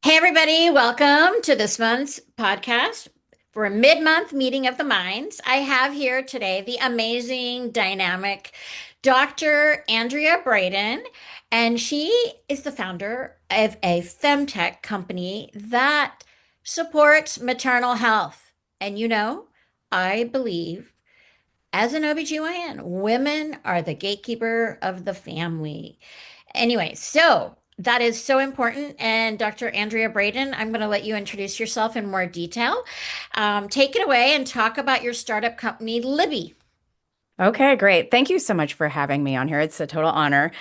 Hey, everybody, welcome to this month's podcast for a mid-month meeting of the minds. I have here today the amazing, dynamic Dr. Andrea Braden, and she is the founder of a Femtech company that supports maternal health. And I believe as an OBGYN, women are the gatekeeper of the family. Anyway, so that is so important. And Dr. Andrea Braden, I'm going to let you introduce yourself in more detail. Take it away and talk about your startup company, Lybbie. Okay, great. Thank you so much for having me on here. It's a total honor.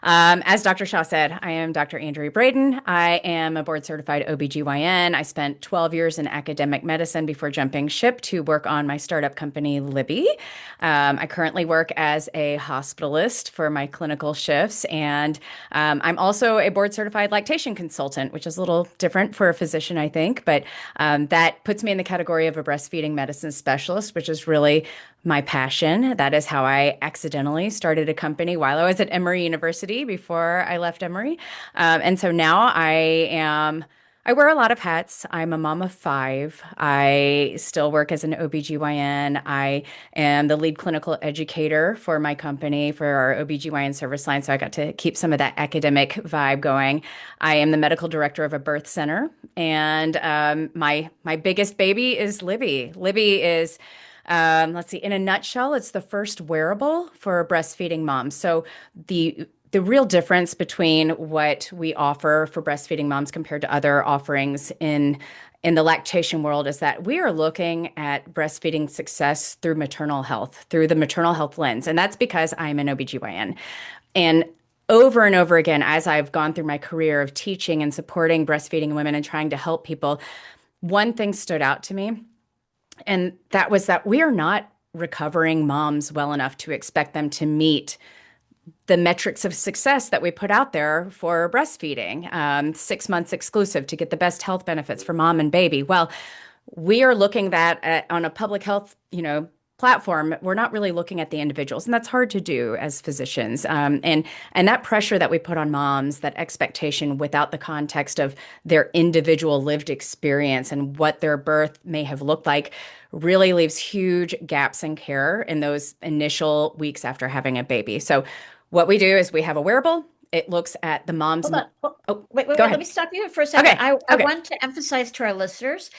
As Dr. Shah said, I am Dr. Andrea Braden. I am a board certified OBGYN. I spent 12 years in academic medicine before jumping ship to work on my startup company, Lybbie. I currently work as a hospitalist for my clinical shifts, and I'm also a board certified lactation consultant, which is a little different for a physician, I think, but that puts me in the category of a breastfeeding medicine specialist, which is really my passion. That is how I accidentally started a company while I was at Emory University before I left Emory. And so now I wear a lot of hats. I'm a mom of five. I still work as an OBGYN. I am the lead clinical educator for my company for our OBGYN service line. So I got to keep some of that academic vibe going. I am the medical director of a birth center. And my biggest baby is Lybbie. Lybbie is let's see, in a nutshell, it's the first wearable for breastfeeding moms. So the real difference between what we offer for breastfeeding moms compared to other offerings in the lactation world is that we are looking at breastfeeding success through maternal health, through the maternal health lens. And that's because I'm an OBGYN. And over and over again, as I've gone through my career of teaching and supporting breastfeeding women and trying to help people, one thing stood out to me, and that was that we are not recovering moms well enough to expect them to meet the metrics of success that we put out there for breastfeeding, 6 months exclusive to get the best health benefits for mom and baby. Well, we are looking on a public health, platform. We're not really looking at the individuals, and that's hard to do as physicians. And that pressure that we put on moms, that expectation without the context of their individual lived experience and what their birth may have looked like, really leaves huge gaps in care in those initial weeks after having a baby. So, what we do is we have a wearable. It looks at the mom's. Hold on. Oh, Wait, wait, go wait. Let ahead. me stop you for a second. Okay. I Okay. want to emphasize to our listeners,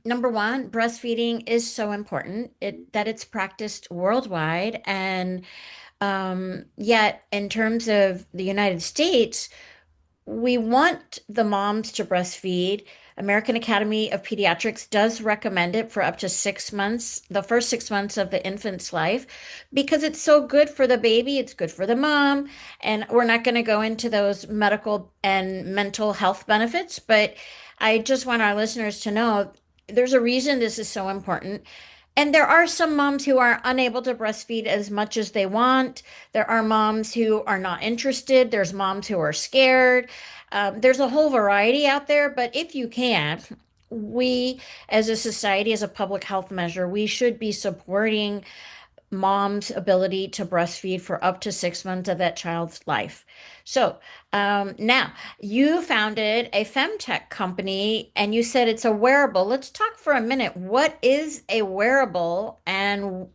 number one, breastfeeding is so important that it's practiced worldwide. And yet, in terms of the United States, we want the moms to breastfeed. American Academy of Pediatrics does recommend it for up to 6 months, the first 6 months of the infant's life, because it's so good for the baby, it's good for the mom. And we're not going to go into those medical and mental health benefits, but I just want our listeners to know there's a reason this is so important. And there are some moms who are unable to breastfeed as much as they want. There are moms who are not interested. There's moms who are scared. There's a whole variety out there. But if you can, we as a society, as a public health measure, we should be supporting mom's ability to breastfeed for up to 6 months of that child's life. So now you founded a femtech company and you said it's a wearable. Let's talk for a minute. What is a wearable? And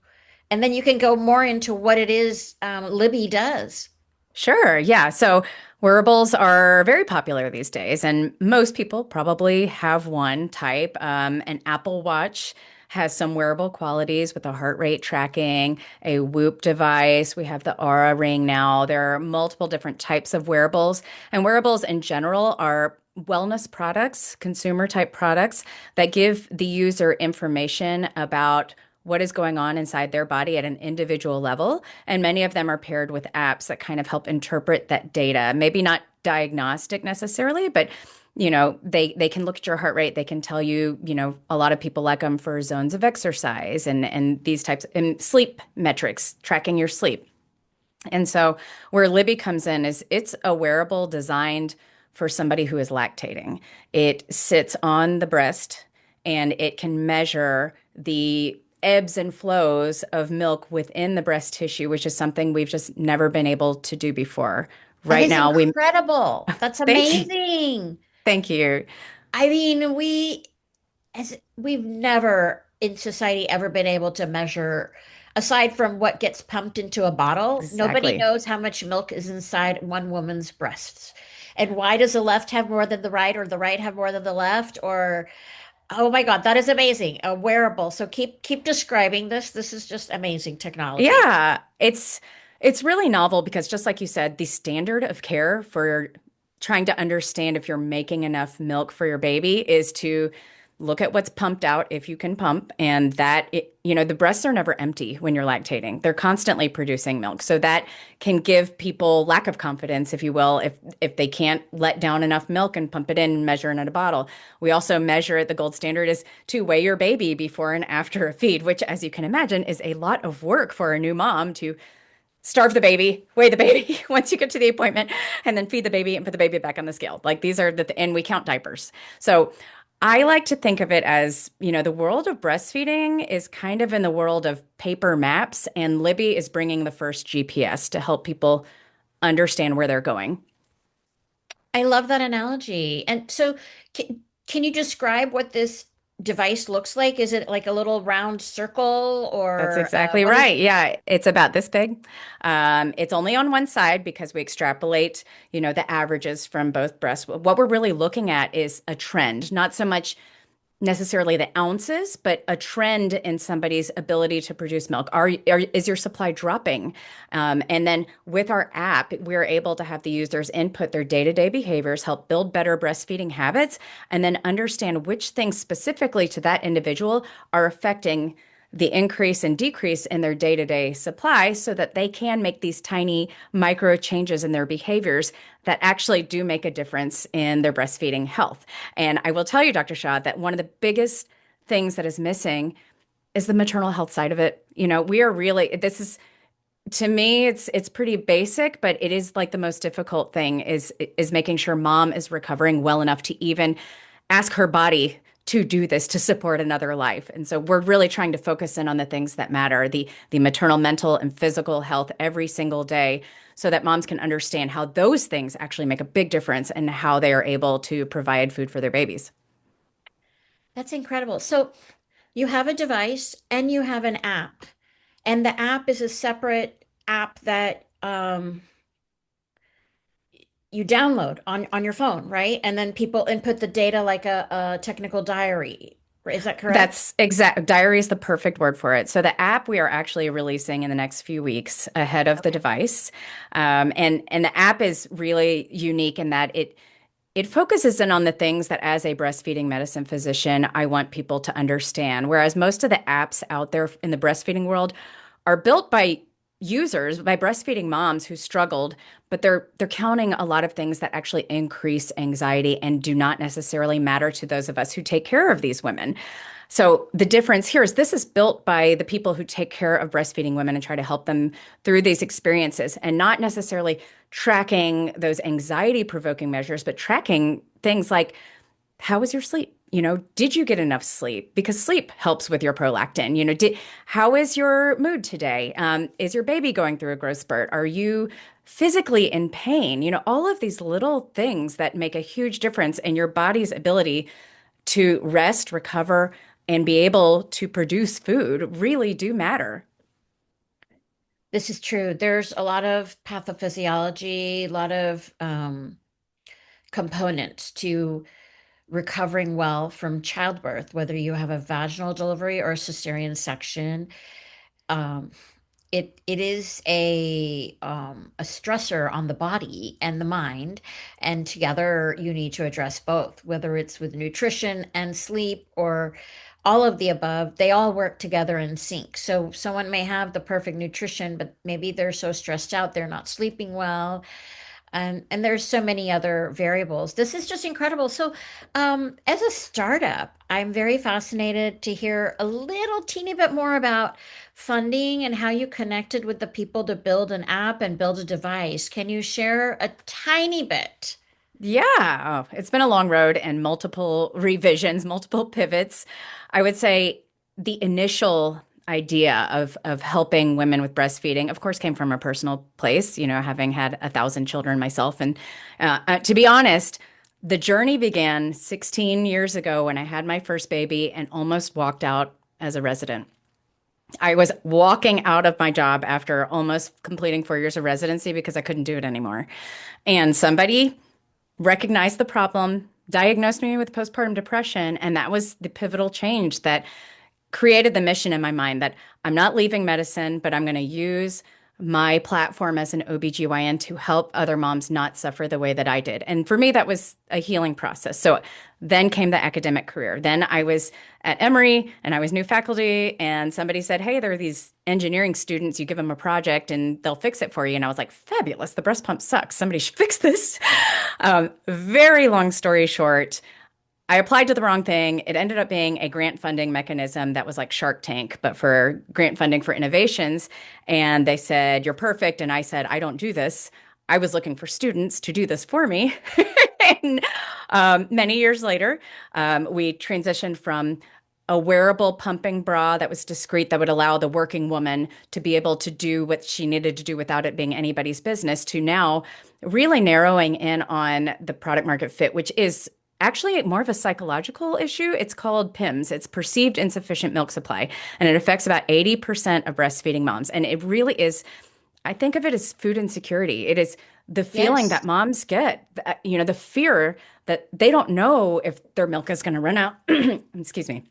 then you can go more into what it is Libby does. Sure. Yeah. So wearables are very popular these days, and most people probably have one type. An Apple Watch has some wearable qualities with a heart rate tracking, a Whoop device. We have the Aura Ring now. There are multiple different types of wearables, and wearables in general are wellness products, consumer type products that give the user information about what is going on inside their body at an individual level. And many of them are paired with apps that kind of help interpret that data. Maybe not diagnostic necessarily, but they can look at your heart rate. They can tell you, a lot of people like them for zones of exercise and these types and sleep metrics, tracking your sleep. And so where Libby comes in is it's a wearable designed for somebody who is lactating. It sits on the breast and it can measure the ebbs and flows of milk within the breast tissue, which is something we've just never been able to do before. That Right is now, we incredible. That's thank you. amazing. Thank you. I mean, we've never in society ever been able to measure, aside from what gets pumped into a bottle, nobody Exactly. knows how much milk is inside one woman's breasts. And why does the left have more than the right, or the right have more than the left? Or, oh my God, that is amazing. A wearable. So keep describing this. This is just amazing technology. Yeah, it's really novel because just like you said, the standard of care for trying to understand if you're making enough milk for your baby is to look at what's pumped out if you can pump, and the breasts are never empty when you're lactating. They're constantly producing milk. So that can give people lack of confidence, if you will, if they can't let down enough milk and pump it in and measure it in a bottle. We also measure it. The gold standard is to weigh your baby before and after a feed, which, as you can imagine, is a lot of work for a new mom to starve the baby, weigh the baby once you get to the appointment, and then feed the baby and put the baby back on the scale. Like these are and we count diapers. So I like to think of it as, the world of breastfeeding is kind of in the world of paper maps, and Lybbie is bringing the first GPS to help people understand where they're going. I love that analogy. And so, can you describe what this device looks like? Is it like a little round circle, That's or exactly what is right. it? Yeah, it's about this big. It's only on one side because we extrapolate, the averages from both breasts. What we're really looking at is a trend, not so much necessarily the ounces, but a trend in somebody's ability to produce milk. Is your supply dropping? And then with our app, we're able to have the users input their day-to-day behaviors, help build better breastfeeding habits, and then understand which things specifically to that individual are affecting the increase and decrease in their day-to-day supply so that they can make these tiny micro changes in their behaviors that actually do make a difference in their breastfeeding health. And I will tell you, Dr. Shah, that one of the biggest things that is missing is the maternal health side of it. We are really this is to me it's pretty basic, but it is like the most difficult thing is making sure mom is recovering well enough to even ask her body to do this to support another life. And so we're really trying to focus in on the things that matter, the maternal, mental, and physical health every single day, so that moms can understand how those things actually make a big difference and how they are able to provide food for their babies. That's incredible. So, you have a device and you have an app, and the app is a separate app that you download on your phone, right? And then people input the data like a technical diary. Is that correct? That's exact. Diary is the perfect word for it. So the app we are actually releasing in the next few weeks ahead of the Okay. device, and the app is really unique in that it focuses in on the things that, as a breastfeeding medicine physician, I want people to understand. Whereas most of the apps out there in the breastfeeding world are built by users, by breastfeeding moms who struggled, but they're counting a lot of things that actually increase anxiety and do not necessarily matter to those of us who take care of these women. So the difference here is this is built by the people who take care of breastfeeding women and try to help them through these experiences, and not necessarily tracking those anxiety provoking measures, but tracking things like, how was your sleep? Did you get enough sleep? Because sleep helps with your prolactin. How is your mood today? Is your baby going through a growth spurt? Are you physically in pain? All of these little things that make a huge difference in your body's ability to rest, recover, and be able to produce food really do matter. This is true. There's a lot of pathophysiology, a lot of components to recovering well from childbirth, whether you have a vaginal delivery or a cesarean section. Um, it is a stressor on the body and the mind, and together you need to address both, whether it's with nutrition and sleep or all of the above. They all work together in sync. So someone may have the perfect nutrition, but maybe they're so stressed out they're not sleeping well, and there's so many other variables. This is just incredible. So, as a startup, I'm very fascinated to hear a little teeny bit more about funding and how you connected with the people to build an app and build a device. Can you share a tiny bit? Yeah, it's been a long road and multiple revisions, multiple pivots. I would say the initial idea of helping women with breastfeeding, of course, came from a personal place, having had 1,000 children myself. And to be honest, The journey began 16 years ago when I had my first baby and almost walked out as a resident. I was walking out of my job after almost completing 4 years of residency because I couldn't do it anymore. And somebody recognized the problem, diagnosed me with postpartum depression, and that was the pivotal change that created the mission in my mind that I'm not leaving medicine, but I'm going to use my platform as an OBGYN to help other moms not suffer the way that I did. And for me, that was a healing process. So then came the academic career. Then I was at Emory and I was new faculty, and somebody said, "Hey, there are these engineering students, you give them a project and they'll fix it for you." And I was like, "Fabulous. The breast pump sucks. Somebody should fix this." Very long story short, I applied to the wrong thing. It ended up being a grant funding mechanism that was like Shark Tank, but for grant funding for innovations. And they said, "You're perfect." And I said, "I don't do this." I was looking for students to do this for me. And many years later, we transitioned from a wearable pumping bra that was discreet, that would allow the working woman to be able to do what she needed to do without it being anybody's business, to now really narrowing in on the product market fit, which is actually more of a psychological issue. It's called PIMS. It's perceived insufficient milk supply, and it affects about 80% of breastfeeding moms. And it really is, I think of it as food insecurity. It is the feeling that Yes. moms get, the fear that they don't know if their milk is going to run out. Excuse me.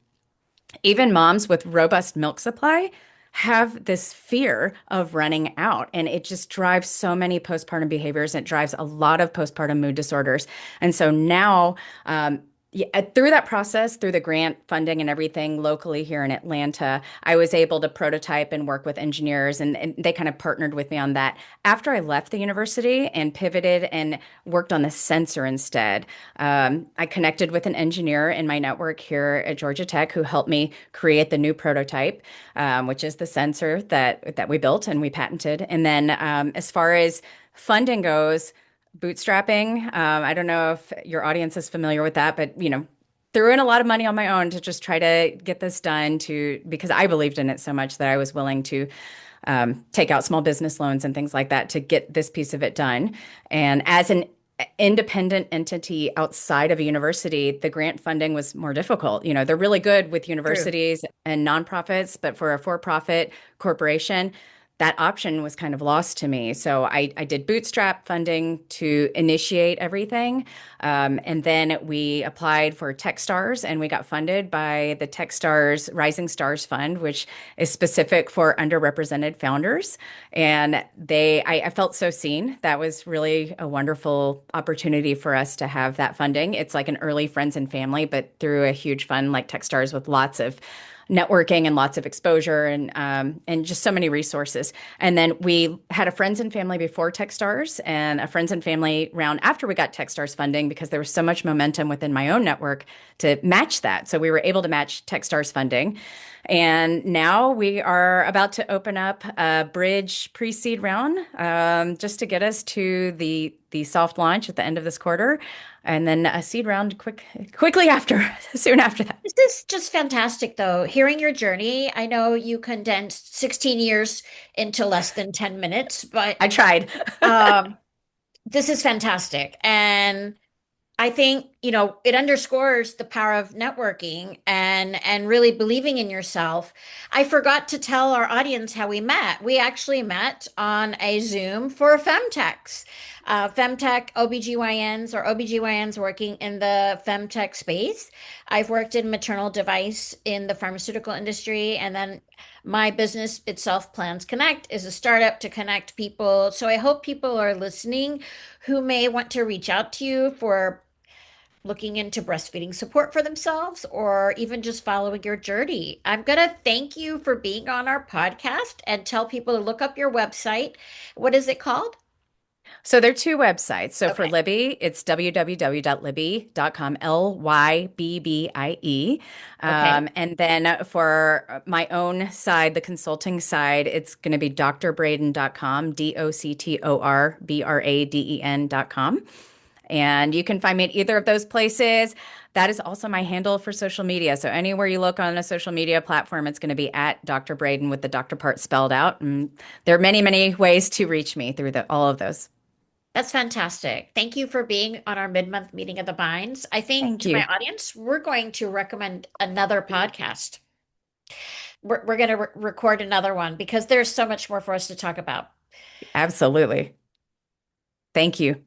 Even moms with robust milk supply have this fear of running out, and it just drives so many postpartum behaviors. It drives a lot of postpartum mood disorders. And so now, yeah, through that process, through the grant funding and everything locally here in Atlanta, I was able to prototype and work with engineers, and they kind of partnered with me on that. After I left the university and pivoted and worked on the sensor instead, I connected with an engineer in my network here at Georgia Tech who helped me create the new prototype, which is the sensor that we built and we patented. And then as far as funding goes, bootstrapping. I don't know if your audience is familiar with that, but threw in a lot of money on my own to just try to get this done because I believed in it so much that I was willing to take out small business loans and things like that to get this piece of it done. And as an independent entity outside of a university, the grant funding was more difficult. They're really good with True. universities and nonprofits, but for a for-profit corporation, that option was kind of lost to me. So I did bootstrap funding to initiate everything. And then we applied for Techstars and we got funded by the Techstars Rising Stars Fund, which is specific for underrepresented founders. And I felt so seen. That was really a wonderful opportunity for us to have that funding. It's like an early friends and family, but through a huge fund like Techstars with lots of networking and lots of exposure and just so many resources. And then we had a friends and family before Techstars and a friends and family round after we got Techstars funding because there was so much momentum within my own network to match that. So we were able to match Techstars funding. And now we are about to open up a bridge pre-seed round just to get us to the soft launch at the end of this quarter, and then a seed round quickly after, soon after that. This is just fantastic, though. Hearing your journey, I know you condensed 16 years into less than 10 minutes, but I tried. um, this is fantastic. And I think, it underscores the power of networking and really believing in yourself. I forgot to tell our audience how we met. We actually met on a Zoom for Femtechs. Femtech OBGYNs or OBGYNs working in the Femtech space. I've worked in maternal device in the pharmaceutical industry, and then my business itself, Plans Connect, is a startup to connect people. So I hope people are listening who may want to reach out to you for looking into breastfeeding support for themselves or even just following your journey. I'm going to thank you for being on our podcast and tell people to look up your website. What is it called? So there are two websites. So for Okay. Lybbie, it's www.lybbie.com, Lybbie. Okay. And then for my own side, the consulting side, it's going to be drbraden.com, DoctorBraden.com. And you can find me at either of those places. That is also my handle for social media. So anywhere you look on a social media platform, it's going to be at Dr. Braden with the doctor part spelled out. And there are many, many ways to reach me through all of those. That's fantastic. Thank you for being on our mid-month meeting of the minds. I think Thank to my you. audience, we're going to recommend another podcast. We're going to record another one because there's so much more for us to talk about. Absolutely. Thank you.